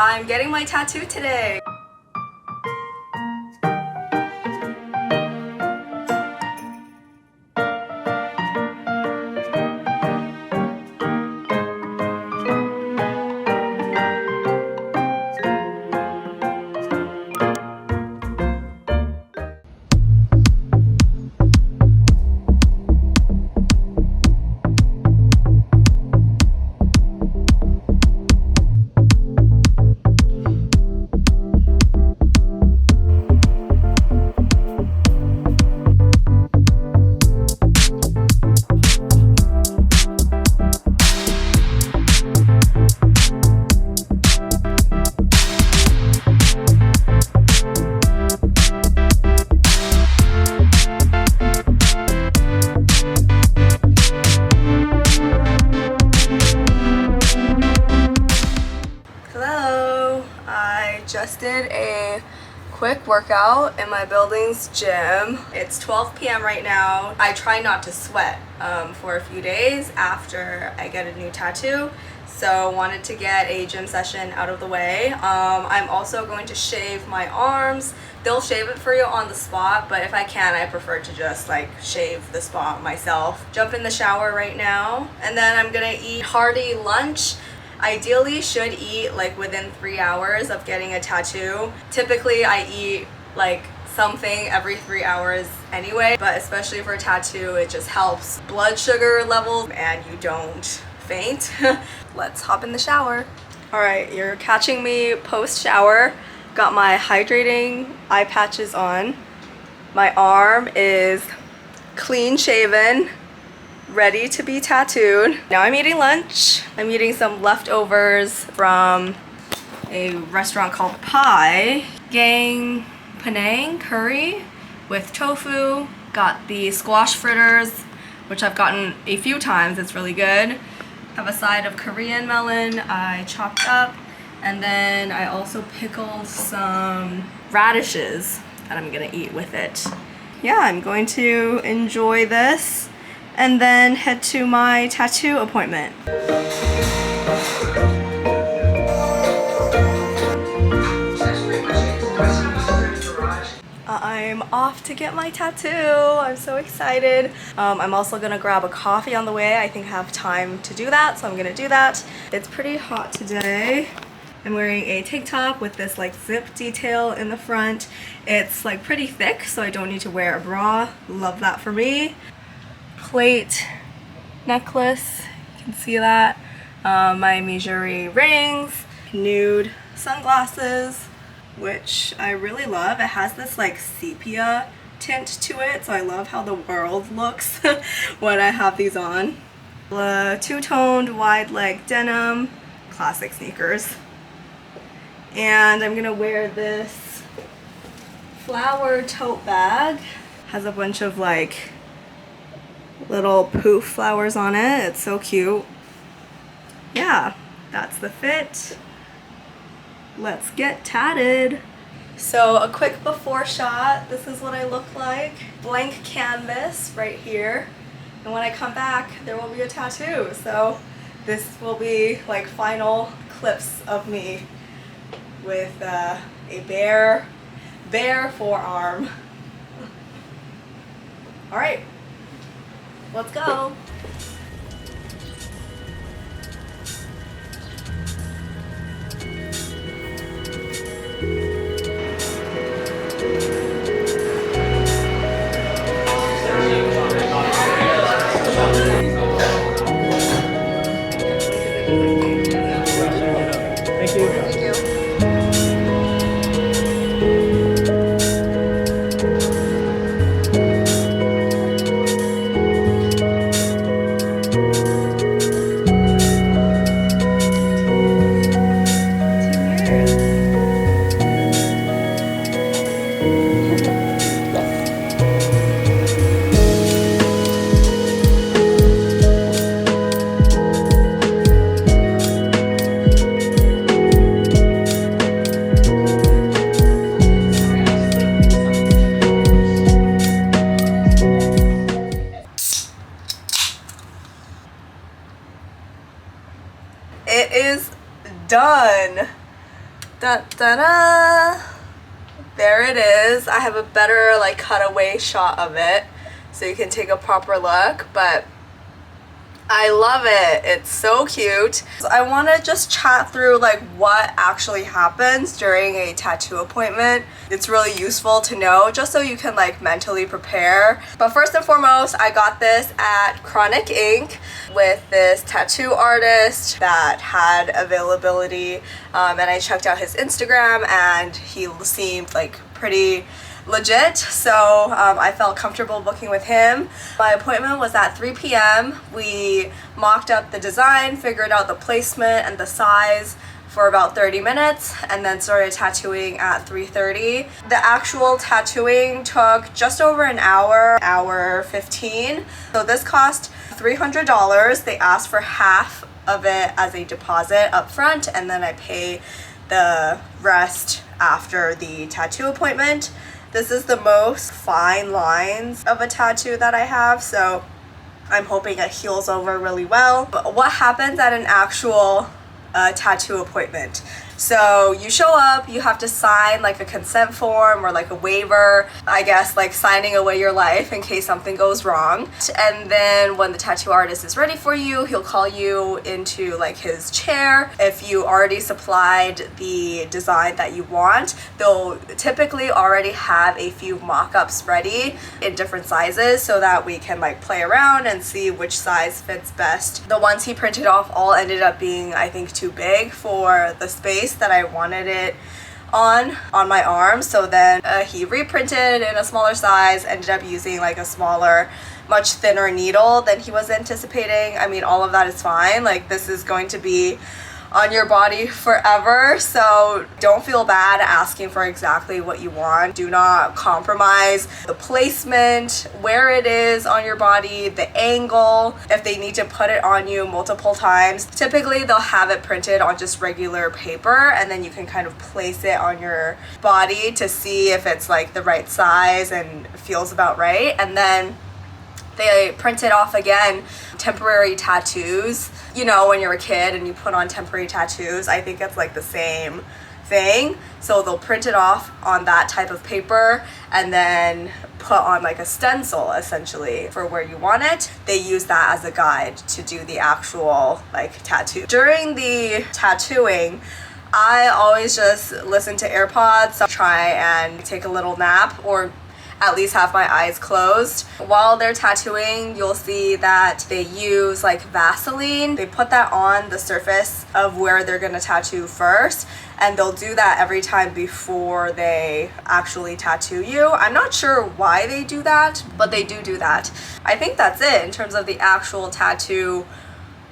I'm getting my tattoo today. Just did a quick workout in my building's gym. It's 12 p.m. right now. I try not to sweat for a few days after I get a new tattoo, so wanted to get a gym session out of the way. I'm also going to shave my arms. They'll shave it for you on the spot, but if I can, I prefer to just like shave the spot myself. Jump in the shower right now, and then I'm gonna eat hearty lunch. Ideally should eat like within 3 hours of getting a tattoo. Typically I eat like something every 3 hours anyway, but especially for a tattoo it just helps blood sugar levels and you don't faint. Let's hop in the shower. Alright, you're catching me post shower. Got my hydrating eye patches on. My arm is clean shaven, ready to be tattooed. Now I'm eating lunch. I'm eating some leftovers from a restaurant called Pai. Gang Penang curry with tofu. Got the squash fritters, which I've gotten a few times. It's really good. Have a side of Korean melon I chopped up. And then I also pickled some radishes that I'm gonna eat with it. Yeah, I'm going to enjoy this and then head to my tattoo appointment. I'm off to get my tattoo. I'm so excited. I'm also gonna grab a coffee on the way. I think I have time to do that, so I'm gonna do that. It's pretty hot today. I'm wearing a tank top with this like zip detail in the front. It's like pretty thick, so I don't need to wear a bra. Love that for me. Plate necklace, you can see that. My Missouri rings, nude sunglasses, which I really love. It has this like sepia tint to it, so I love how the world looks when I have these on. Two-toned wide leg denim, classic sneakers. And I'm gonna wear this flower tote bag. Has a bunch of like little poof flowers on it. It's so cute. Yeah, that's the fit. Let's get tatted. So a quick before shot. This is what I look like. Blank canvas right here. And when I come back, there will be a tattoo. So this will be like final clips of me with a bare forearm. All right. Let's go. Thank you. Thank you. It is done. Da da da. There it is. I have a better like cutaway shot of it so you can take a proper look, but I love it. It's so cute. So I want to just chat through like what actually happens during a tattoo appointment. It's really useful to know just so you can like mentally prepare. But first and foremost, I got this at Chronic Ink with this tattoo artist that had availability, and I checked out his Instagram and he seemed like pretty legit, so I felt comfortable booking with him. My appointment was at 3 p.m. We mocked up the design, figured out the placement and the size for about 30 minutes, and then started tattooing at 3:30. The actual tattooing took just over an hour 15. So this cost $300. They asked for half of it as a deposit up front, and then I pay the rest after the tattoo appointment. This is the most fine lines of a tattoo that I have, so I'm hoping it heals over really well. But what happens at an actual tattoo appointment? So you show up, you have to sign like a consent form or like a waiver, I guess like signing away your life in case something goes wrong. And then when the tattoo artist is ready for you, he'll call you into like his chair. If you already supplied the design that you want, they'll typically already have a few mock-ups ready in different sizes so that we can like play around and see which size fits best. The ones he printed off all ended up being, I think, too big for the space that I wanted it on my arm, so then he reprinted in a smaller size, ended up using like a smaller, much thinner needle than he was anticipating. I mean, all of that is fine. Like, this is going to be on your body forever, so don't feel bad asking for exactly what you want. Do not compromise the placement, where it is on your body, the angle. If they need to put it on you multiple times, typically they'll have it printed on just regular paper, and then you can kind of place it on your body to see if it's like the right size and feels about right. And then they print it off again. Temporary tattoos, you know, when you're a kid and you put on temporary tattoos, I think it's like the same thing. So they'll print it off on that type of paper and then put on like a stencil essentially for where you want it. They use that as a guide to do the actual like tattoo. During the tattooing, I always just listen to AirPods, try and take a little nap, or at least have my eyes closed. While they're tattooing, you'll see that they use like Vaseline. They put that on the surface of where they're gonna tattoo first, and they'll do that every time before they actually tattoo you. I'm not sure why they do that, but they do that. I think that's it in terms of the actual tattoo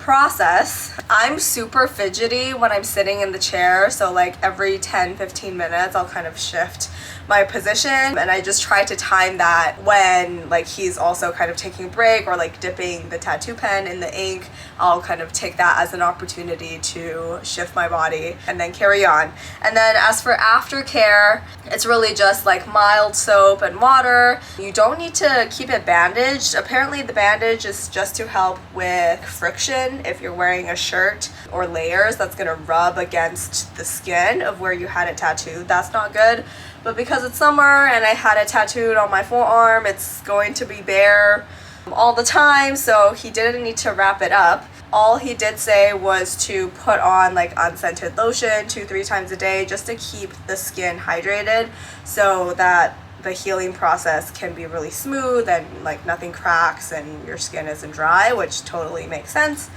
process. I'm super fidgety when I'm sitting in the chair, so like every 10-15 minutes I'll kind of shift my position, and I just try to time that when like he's also kind of taking a break or like dipping the tattoo pen in the ink. I'll kind of take that as an opportunity to shift my body and then carry on. And then as for aftercare, it's really just like mild soap and water. You don't need to keep it bandaged. Apparently the bandage is just to help with friction if you're wearing a shirt or layers that's gonna rub against the skin of where you had it tattooed. That's not good. But because it's summer and I had it tattooed on my forearm, it's going to be bare all the time, so he didn't need to wrap it up. All he did say was to put on like unscented lotion 2-3 times a day just to keep the skin hydrated so that the healing process can be really smooth and like nothing cracks and your skin isn't dry, which totally makes sense.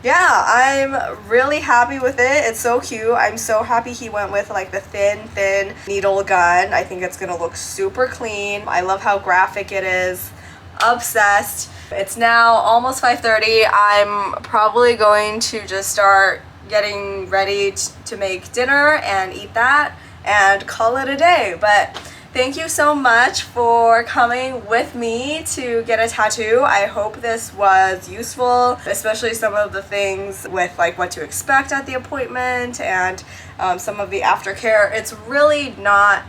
Yeah, I'm really happy with it. It's so cute. I'm so happy he went with like the thin needle gun. I think it's gonna look super clean. I love how graphic it is. Obsessed. It's now almost 5:30. I'm probably going to just start getting ready to make dinner and eat that and call it a day. But thank you so much for coming with me to get a tattoo. I hope this was useful, especially some of the things with like what to expect at the appointment and some of the aftercare. It's really not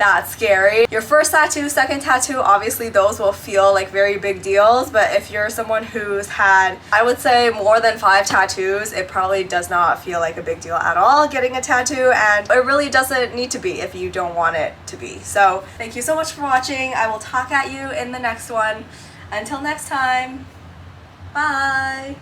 that scary. Your first tattoo, second tattoo, obviously those will feel like very big deals, but if you're someone who's had, I would say, more than 5 tattoos, it probably does not feel like a big deal at all getting a tattoo, and it really doesn't need to be if you don't want it to be. So thank you so much for watching. I will talk at you in the next one. Until next time, bye!